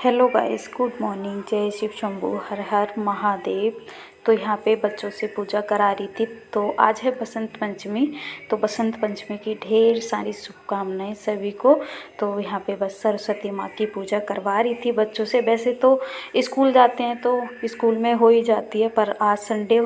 Hello guys, good morning. जय शिव शंभू, हर हर महादेव। तो यहाँ पे बच्चों से पूजा करा रही थी। तो आज है बसंत पंचमी। तो बसंत पंचमी की ढेर सारी शुभकामनाएं सभी को। तो यहाँ पे बस सरस्वती माँ की पूजा करवा रही थी बच्चों से। वैसे तो स्कूल जाते हैं तो स्कूल में हो ही जाती है, पर आज संडे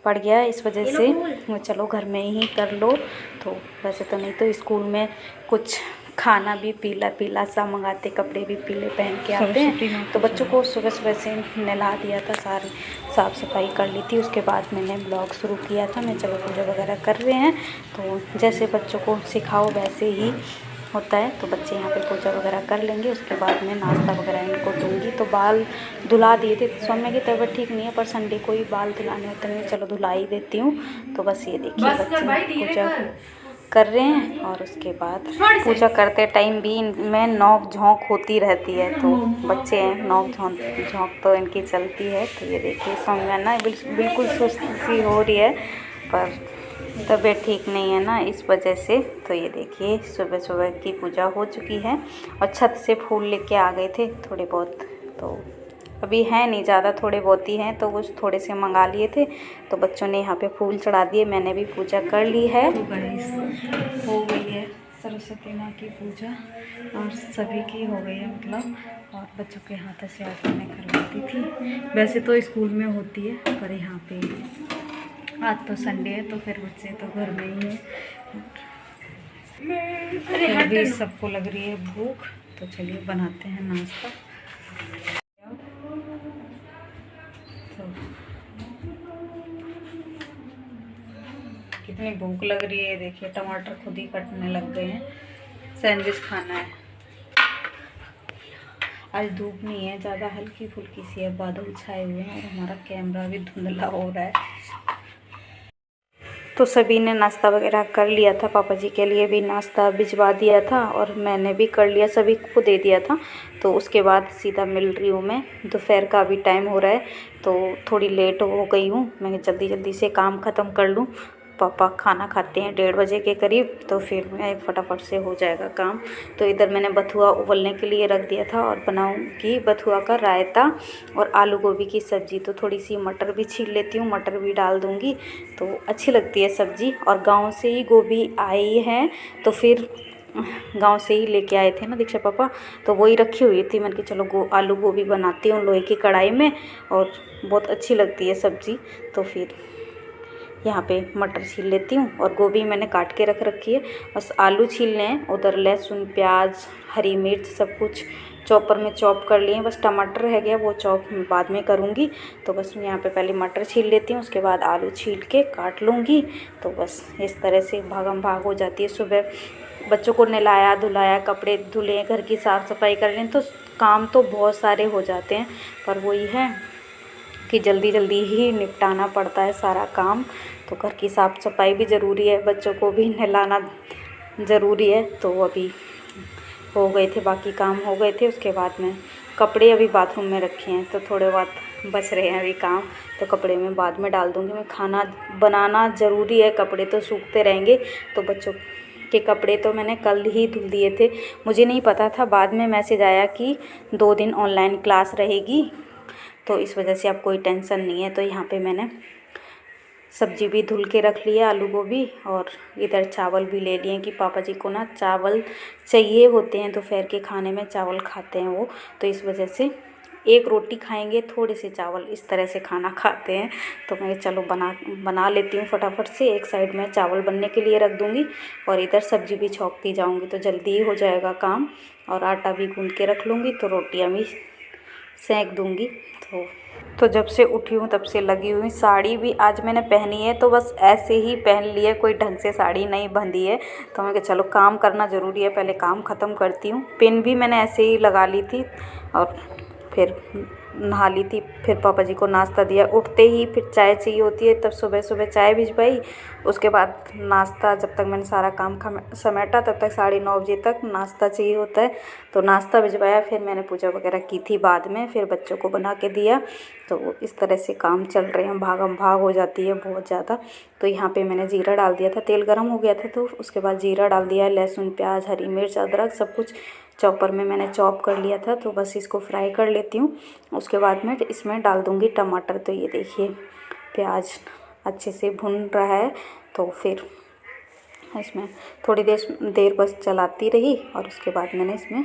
पड़ गया है, इस वजह से चलो घर में ही कर लो। तो वैसे तो नहीं तो स्कूल में कुछ खाना भी पीला पीला सा मंगाते, कपड़े भी पीले पहन के आते हैं। तो बच्चों को सुबह सुबह से नहला दिया था, सारी साफ़ सफाई कर ली थी। उसके बाद मैंने ब्लॉग शुरू किया था। मैं चलो पूजा वगैरह कर रहे हैं, तो जैसे बच्चों को सिखाओ वैसे ही होता है। तो बच्चे यहाँ पे पूजा वगैरह कर लेंगे, उसके बाद मैं नाश्ता वगैरह इनको दूंगी। तो बाल धुला दिए थे, सौम्य की तबीयत ठीक नहीं है, पर संडे को ही बाल धुलाने होते हैं, चलो धुला ही देती हूँ। तो बस ये देखिए बच्चे पूजा कर रहे हैं। और उसके बाद पूजा करते टाइम भी इनमें नोक झोंक होती रहती है। तो बच्चे हैं, नोक झोंक तो इनकी चलती है। तो ये देखिए सौम्या ना बिल्कुल सुस्त सी हो रही है, पर तबीयत ठीक नहीं है ना, इस वजह से। तो ये देखिए सुबह सुबह की पूजा हो चुकी है। और छत से फूल लेके आ गए थे थोड़े बहुत, तो अभी हैं नहीं ज़्यादा, थोड़े बहुत ही हैं, तो कुछ थोड़े से मंगा लिए थे। तो बच्चों ने यहाँ पे फूल चढ़ा दिए, मैंने भी पूजा कर ली है। तो हो गई है सरस्वती माँ की पूजा, और सभी की हो गई है मतलब। और बच्चों के हाथों से आज मैंने करवाती थी। वैसे तो स्कूल में होती है, पर यहाँ पे आज तो संडे है, तो फिर बच्चे तो घर में ही हैं। अभी सबको लग रही है भूख, तो चलिए बनाते हैं नाश्ता। तो कितनी भूख लग रही है, देखिए टमाटर खुद ही कटने लग गए हैं। सैंडविच खाना है। आज धूप नहीं है ज़्यादा, हल्की फुल्की सी है, बादल छाए हुए हैं और हमारा कैमरा भी धुंधला हो रहा है। तो सभी ने नाश्ता वगैरह कर लिया था, पापा जी के लिए भी नाश्ता भिजवा दिया था और मैंने भी कर लिया, सभी को दे दिया था। तो उसके बाद सीधा मिल रही हूँ मैं। दोपहर का भी टाइम हो रहा है, तो थोड़ी लेट हो गई हूँ। मैं जल्दी जल्दी से काम ख़त्म कर लूँ। पापा खाना खाते हैं 1:30 बजे के करीब, तो फिर मैं फटाफट से हो जाएगा काम। तो इधर मैंने बथुआ उबलने के लिए रख दिया था और बनाऊंगी बथुआ का रायता और आलू गोभी की सब्ज़ी। तो थोड़ी सी मटर भी छील लेती हूँ, मटर भी डाल दूँगी, तो अच्छी लगती है सब्ज़ी। और गांव से ही गोभी आई है, तो फिर गांव से ही लेके आए थे ना दीक्षा पापा, तो वही रखी हुई थी। मैंने कहा चलो आलू गोभी बनाती हूँ लोहे की कढ़ाई में, और बहुत अच्छी लगती है सब्ज़ी। तो फिर यहाँ पे मटर छील लेती हूँ और गोभी मैंने काट के रख रखी है, बस आलू छीलने हैं। उधर लहसुन प्याज हरी मिर्च सब कुछ चॉपर में चॉप कर लिए हैं, बस टमाटर रह गया, वो चॉप बाद में करूँगी। तो बस मैं यहाँ पे पहले मटर छील लेती हूँ, उसके बाद आलू छील के काट लूँगी। तो बस इस तरह से भागम भाग हो जाती है। सुबह बच्चों को नहलाया धुलाया, कपड़े धुले, घर की साफ़ सफाई कर लें, तो काम तो बहुत सारे हो जाते हैं, पर वही है कि जल्दी जल्दी ही निपटाना पड़ता है सारा काम। तो घर की साफ़ सफाई भी ज़रूरी है, बच्चों को भी नहलाना ज़रूरी है। तो अभी हो गए थे, बाकी काम हो गए थे। उसके बाद में कपड़े अभी बाथरूम में रखे हैं, तो थोड़े बहुत बच रहे हैं अभी काम, तो कपड़े में बाद में डाल दूँगी। मैं खाना बनाना ज़रूरी है, कपड़े तो सूखते रहेंगे। तो बच्चों के कपड़े तो मैंने कल ही धुल दिए थे, मुझे नहीं पता था, बाद में मैसेज आया कि 2 दिन ऑनलाइन क्लास रहेगी, तो इस वजह से अब कोई टेंशन नहीं है। तो यहाँ पे मैंने सब्जी भी धुल के रख लिया, आलू गोभी, और इधर चावल भी ले लिए कि पापा जी को ना चावल चाहिए होते हैं, दोपहर के खाने में चावल खाते हैं वो, तो इस वजह से एक रोटी खाएंगे, थोड़े से चावल, इस तरह से खाना खाते हैं। तो मैं चलो बना लेती हूँ फटाफट से। एक साइड में चावल बनने के लिए रख दूँगी और इधर सब्जी भी छौंकती जाऊँगी, तो जल्दी ही हो जाएगा काम। और आटा भी गूँध के रख लूँगी, तो रोटियाँ भी सेंक दूँगी। तो जब से उठी हूँ तब से लगी हुई। साड़ी भी आज मैंने पहनी है, तो बस ऐसे ही पहन ली है, कोई ढंग से साड़ी नहीं बंधी है। तो मैं कहा चलो काम करना ज़रूरी है, पहले काम ख़त्म करती हूँ। पिन भी मैंने ऐसे ही लगा ली थी और फिर नहा ली थी। फिर पापा जी को नाश्ता दिया, उठते ही फिर चाय चाहिए होती है, तब सुबह सुबह चाय भिजवाई। उसके बाद नाश्ता, जब तक मैंने सारा काम समेटा तब तक 9:30 बजे तक नाश्ता चाहिए होता है, तो नाश्ता भिजवाया। फिर मैंने पूजा वगैरह की थी बाद में, फिर बच्चों को बना के दिया। तो इस तरह से काम चल रहे हैं, भागम भाग हो जाती है बहुत ज़्यादा। तो यहाँ पे मैंने जीरा डाल दिया था, तेल गर्म हो गया था, तो उसके बाद जीरा डाल दिया, लहसुन प्याज हरी मिर्च अदरक सब कुछ चॉपर में मैंने चॉप कर लिया था। तो बस इसको फ्राई कर लेती हूँ। उसके बाद में इसमें डाल दूँगी टमाटर। तो ये देखिए प्याज अच्छे से भुन रहा है। तो फिर इसमें थोड़ी देर बस चलाती रही और उसके बाद मैंने इसमें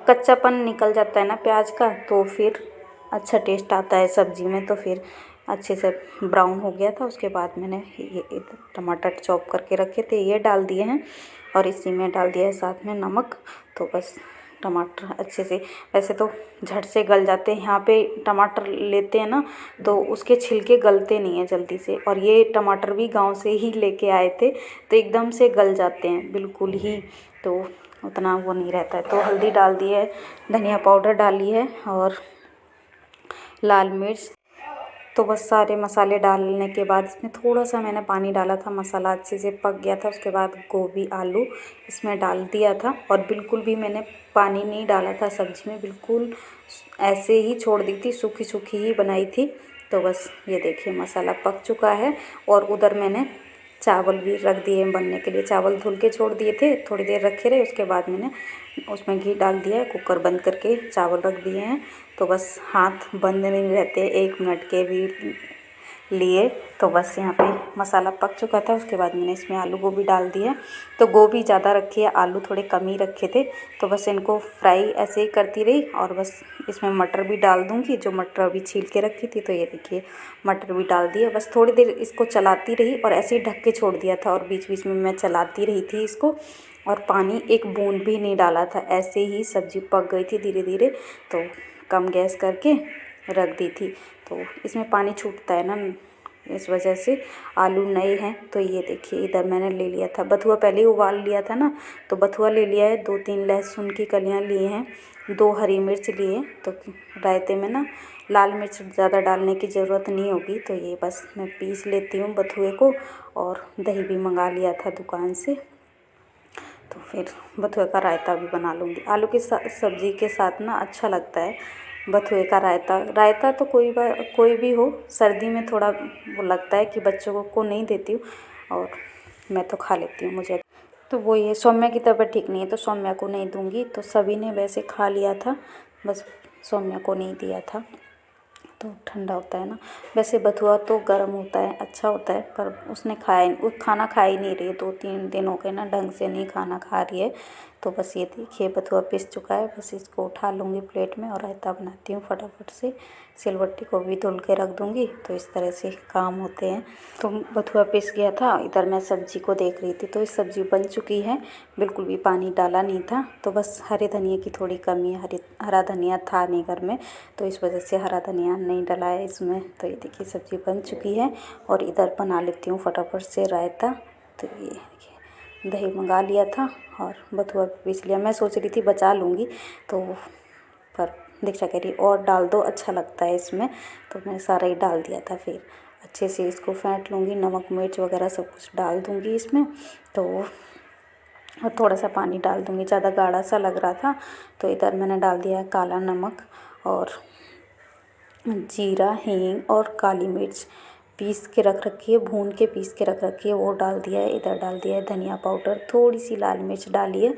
कच्चापन निकल जाता है ना प्याज का, तो फिर अच्छा टेस्ट आता है सब्ज़ी में। तो फिर अच्छे से ब्राउन हो गया था। उसके बाद मैंने ये टमाटर चॉप करके रखे थे ये डाल दिए हैं और इसी में डाल दिया है साथ में नमक। तो बस टमाटर अच्छे से, वैसे तो झट से गल जाते हैं, यहाँ पे टमाटर लेते हैं ना तो उसके छिलके गलते नहीं हैं जल्दी से। और ये टमाटर भी गांव से ही लेके आए थे तो एकदम से गल जाते हैं बिल्कुल ही, तो उतना वो नहीं रहता है। तो हल्दी डाल दी है, धनिया पाउडर डाली है और लाल मिर्च। तो बस सारे मसाले डालने के बाद इसमें थोड़ा सा मैंने पानी डाला था, मसाला अच्छे से पक गया था। उसके बाद गोभी आलू इसमें डाल दिया था और बिल्कुल भी मैंने पानी नहीं डाला था सब्ज़ी में, बिल्कुल ऐसे ही छोड़ दी थी, सूखी सूखी ही बनाई थी। तो बस ये देखिए मसाला पक चुका है और उधर मैंने चावल भी रख दिए बनने के लिए। चावल धुल के छोड़ दिए थे, थोड़ी देर रखे रहे। उसके बाद मैंने उसमें घी डाल दिया है, कुकर बंद करके चावल रख दिए हैं। तो बस हाथ बंद नहीं रहते 1 मिनट के भी लिए। तो बस यहाँ पे मसाला पक चुका था। उसके बाद मैंने इसमें आलू गोभी डाल दिया। तो गोभी ज़्यादा रखी है, आलू थोड़े कम ही रखे थे। तो बस इनको फ्राई ऐसे ही करती रही और बस इसमें मटर भी डाल दूँगी, जो मटर अभी छील के रखी थी। तो ये देखिए मटर भी डाल दिया। बस थोड़ी देर इसको चलाती रही और ऐसे ही ढक के छोड़ दिया था और बीच बीच में मैं चलाती रही थी इसको। और पानी एक बूंद भी नहीं डाला था, ऐसे ही सब्ज़ी पक गई थी धीरे धीरे। तो कम गैस करके रख दी थी। तो इसमें पानी छूटता है ना, इस वजह से। आलू नए हैं। तो ये देखिए इधर मैंने ले लिया था बथुआ, पहले ही उबाल लिया था ना, तो बथुआ ले लिया है। 2-3 लहसुन की कलियां लिए हैं, 2 हरी मिर्च लिए। तो रायते में ना लाल मिर्च ज़्यादा डालने की ज़रूरत नहीं होगी। तो ये बस मैं पीस लेती हूँ बथुए को। और दही भी मंगा लिया था दुकान से। तो फिर बथुए का रायता भी बना लूँगी। आलू की सब्ज़ी के साथ ना अच्छा लगता है बथुए का रायता। रायता तो कोई भी हो, सर्दी में थोड़ा वो लगता है कि बच्चों को नहीं देती हूँ और मैं तो खा लेती हूँ। मुझे तो वो ये सौम्या की तबीयत ठीक नहीं है तो सौम्या को नहीं दूँगी। तो सभी ने वैसे खा लिया था, बस सौम्या को नहीं दिया था। तो ठंडा होता है ना, वैसे बथुआ तो गर्म होता है, अच्छा होता है। पर उसने खाना खा ही नहीं रही है, 2-3 दिन हो गए ना, ढंग से नहीं खाना खा रही है। तो बस ये देखिए बथुआ पिस चुका है। बस इसको उठा लूँगी प्लेट में और रायता बनाती हूँ फटाफट से। सिलबट्टी को भी धुल के रख दूँगी। तो इस तरह से काम होते हैं। तो बथुआ पिस गया था, इधर मैं सब्ज़ी को देख रही थी। तो इस सब्ज़ी बन चुकी है, बिल्कुल भी पानी डाला नहीं था। तो बस हरे धनिया की थोड़ी कमी है, हरा धनिया था नहीं घर में, तो इस वजह से हरा धनिया नहीं डला है इसमें। तो ये देखिए सब्ज़ी बन चुकी है और इधर बना लेती हूँ फटाफट से रायता। तो ये देखिए दही मंगा लिया था और बथुआ पीस लिया। मैं सोच रही थी बचा लूँगी, तो पर दीक्षा कह रही और डाल दो, अच्छा लगता है इसमें। तो मैं सारा ही डाल दिया था। फिर अच्छे से इसको फेंट लूँगी, नमक मिर्च वगैरह सब कुछ डाल दूँगी इसमें। तो और थोड़ा सा पानी डाल दूँगी, ज़्यादा गाढ़ा सा लग रहा था। तो इधर मैंने डाल दिया है काला नमक और जीरा, हींग और काली मिर्च पीस के रख रखी है, भून के पीस के रख रखी है, वो डाल दिया है। इधर डाल दिया है धनिया पाउडर, थोड़ी सी लाल मिर्च डाली है,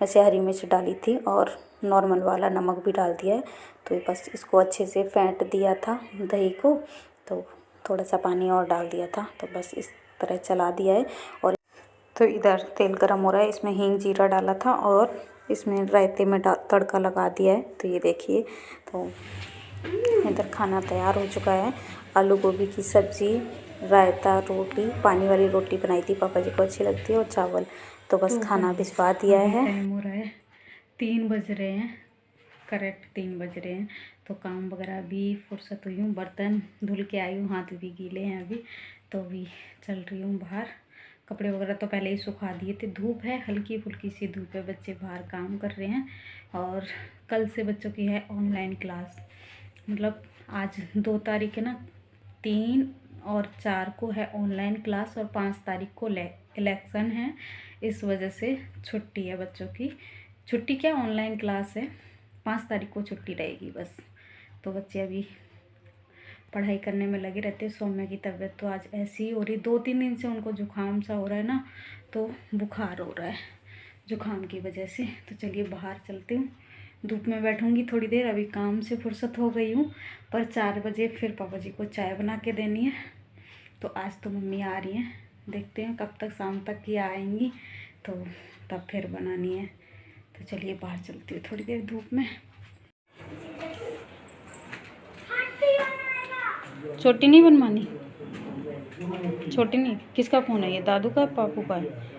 वैसे हरी मिर्च डाली थी, और नॉर्मल वाला नमक भी डाल दिया है। तो बस इसको अच्छे से फेंट दिया था दही को। तो थोड़ा सा पानी और डाल दिया था। तो बस इस तरह चला दिया है। और तो इधर तेल गरम हो रहा है, इसमें हींग जीरा डाला था और इसमें रायते में तड़का लगा दिया है। तो ये देखिए, तो इधर खाना तैयार हो चुका है। आलू गोभी की सब्ज़ी, रायता, रोटी, पानी वाली रोटी बनाई थी, पापा जी को अच्छी लगती है, और चावल। तो बस खाना भिजवा दिया है। टाइम हो रहा है 3 बज रहे हैं, करेक्ट 3 बज रहे हैं। तो काम वगैरह भी फुर्सत हुई हूँ, बर्तन धुल के आई हूँ, हाथ भी गीले हैं अभी। तो अभी चल रही हूँ बाहर। कपड़े वगैरह तो पहले ही सुखा दिए थे। धूप है, हल्की फुल्की सी धूप है, बच्चे बाहर काम कर रहे हैं। और कल से बच्चों की है ऑनलाइन क्लास, मतलब आज 2 तारीख है ना, 3 और 4 को है ऑनलाइन क्लास और 5 तारीख को इलेक्शन है। इस वजह से छुट्टी है बच्चों की। छुट्टी क्या, ऑनलाइन क्लास है, 5 तारीख को छुट्टी रहेगी बस। तो बच्चे अभी पढ़ाई करने में लगे रहते हैं। सौम्या की तबीयत तो आज ऐसी ही हो रही, 2-3 दिन से उनको जुकाम सा हो रहा है ना, तो बुखार हो रहा है। जुकाम की वजह से। तो चलिए बाहर चलती हूँ, धूप में बैठूंगी थोड़ी देर। अभी काम से फुर्सत हो गई हूँ, पर 4 बजे फिर पापा जी को चाय बना के देनी है। तो आज तो मम्मी आ रही हैं, देखते हैं कब तक, शाम तक ही आएंगी तो तब फिर बनानी है। तो चलिए बाहर चलती हूँ थोड़ी देर धूप में। छोटी नहीं बनवानी, छोटी नहीं। किसका फ़ोन है ये, दादू का है पापू का है?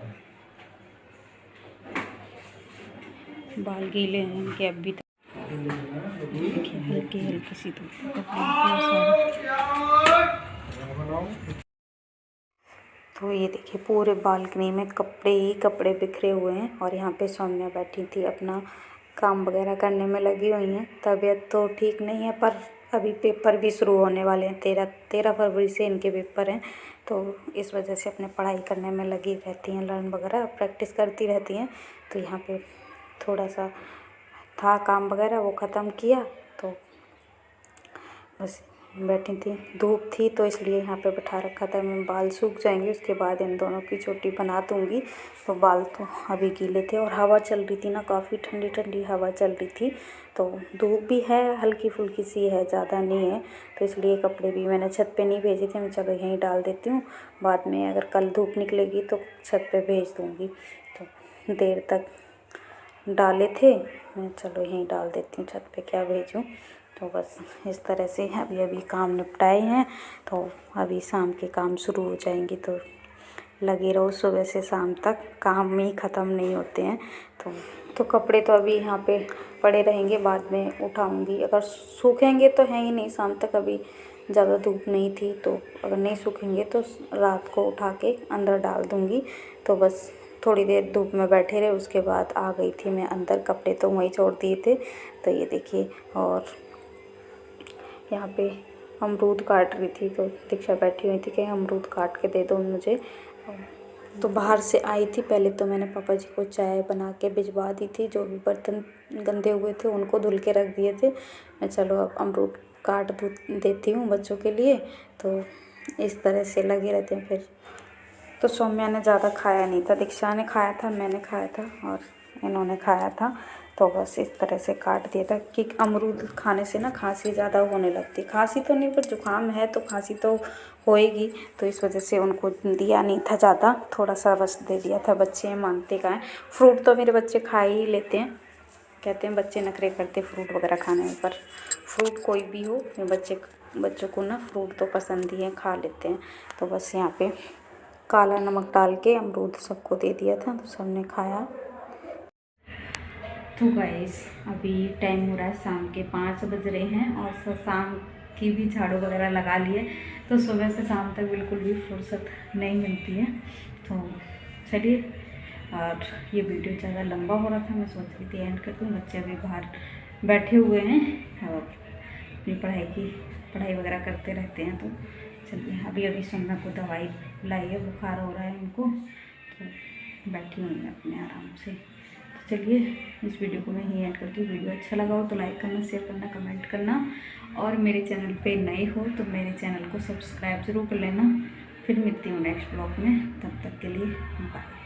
बाल गीले हैं इनके अभी तक। देखिए हल्की हल्की सी धूप। तो ये देखिए पूरे बालकनी में कपड़े ही कपड़े बिखरे हुए हैं। और यहाँ पे सौम्या बैठी थी, अपना काम वगैरह करने में लगी हुई हैं। तबीयत तो ठीक नहीं है, पर अभी पेपर भी शुरू होने वाले हैं। 13 फरवरी से इनके पेपर हैं, तो इस वजह से अपने पढ़ाई करने में लगी रहती हैं, लर्न वगैरह प्रैक्टिस करती रहती हैं। तो यहाँ पे थोड़ा सा था काम वगैरह, वो ख़त्म किया तो बस बैठी थी। धूप थी तो इसलिए यहाँ पे बैठा रखा था। मैं बाल सूख जाएंगे उसके बाद इन दोनों की चोटी बना दूँगी। तो बाल तो अभी गीले थे और हवा चल रही थी ना, काफ़ी ठंडी ठंडी हवा चल रही थी। तो धूप भी है, हल्की फुल्की सी है, ज़्यादा नहीं है। तो इसलिए कपड़े भी मैंने छत पे नहीं भेजे थे, मैं चलो यहीं डाल देती हूँ। बाद में अगर कल धूप निकलेगी तो छत पे भेज दूँगी। तो देर तक डाले थे, मैं चलो यहीं डाल देती हूँ, छत पे क्या भेजूँ। तो बस इस तरह से अभी काम निपटाए हैं। तो अभी शाम के काम शुरू हो जाएंगे। तो लगे रहो, सुबह से शाम तक काम ही ख़त्म नहीं होते हैं। तो कपड़े तो अभी यहाँ पे पड़े रहेंगे, बाद में उठाऊंगी। अगर सूखेंगे तो है ही नहीं शाम तक, अभी ज़्यादा धूप नहीं थी। तो अगर नहीं सूखेंगे तो रात को उठा के अंदर डाल दूँगी। तो बस थोड़ी देर धूप में बैठे रहे, उसके बाद आ गई थी मैं अंदर। कपड़े तो वहीं छोड़ दिए थे। तो ये देखिए, और यहाँ पे अमरूद काट रही थी, तो दीक्षा बैठी हुई थी कि अमरूद काट के दे दो मुझे। तो बाहर से आई थी, पहले तो मैंने पापा जी को चाय बना के भिजवा दी थी। जो भी बर्तन गंदे हुए थे उनको धुल के रख दिए थे। मैं चलो अब अमरूद काट देती हूँ बच्चों के लिए। तो इस तरह से लगे रहते हैं। फिर तो सौम्या ने ज़्यादा खाया नहीं था, दीक्षा ने खाया था, मैंने खाया था और इन्होंने खाया था। तो बस इस तरह से काट दिया था कि अमरूद खाने से ना खांसी ज़्यादा होने लगती। खांसी तो नहीं, पर जुकाम है तो खांसी तो होएगी। तो इस वजह से उनको दिया नहीं था ज़्यादा, थोड़ा सा बस दे दिया था। बच्चे मानते का है, फ्रूट तो मेरे बच्चे खा ही लेते हैं। कहते हैं बच्चे नखरे करते फ्रूट वगैरह खाने में, पर फ्रूट कोई भी हो, बच्चों को ना फ्रूट तो पसंद ही है, खा लेते हैं। तो बस यहाँ पे काला नमक डाल के अमरूद सबको दे दिया था, तो सबने खाया। तो गाइस अभी टाइम हो रहा है शाम के 5 बज रहे हैं और शाम की भी झाड़ू वगैरह लगा लिए। तो सुबह से शाम तक बिल्कुल भी फुर्सत नहीं मिलती है। तो चलिए, और ये वीडियो ज़्यादा लंबा हो रहा था, मैं सोच रही थी एंड कर दूँ। बच्चे अभी बाहर बैठे हुए हैं और अपनी पढ़ाई वगैरह करते रहते हैं। तो चलिए, अभी सौम्या को दवाई लाई है, बुखार हो रहा है उनको, तो बैठी हुई है अपने आराम से। तो चलिए, इस वीडियो को मैं यहीं एंड करती हूँ। वीडियो अच्छा लगा हो तो लाइक करना, शेयर करना, कमेंट करना, और मेरे चैनल पे नए हो तो मेरे चैनल को सब्सक्राइब ज़रूर कर लेना। फिर मिलती हूँ नेक्स्ट ब्लॉग में, तब तक के लिए बाय।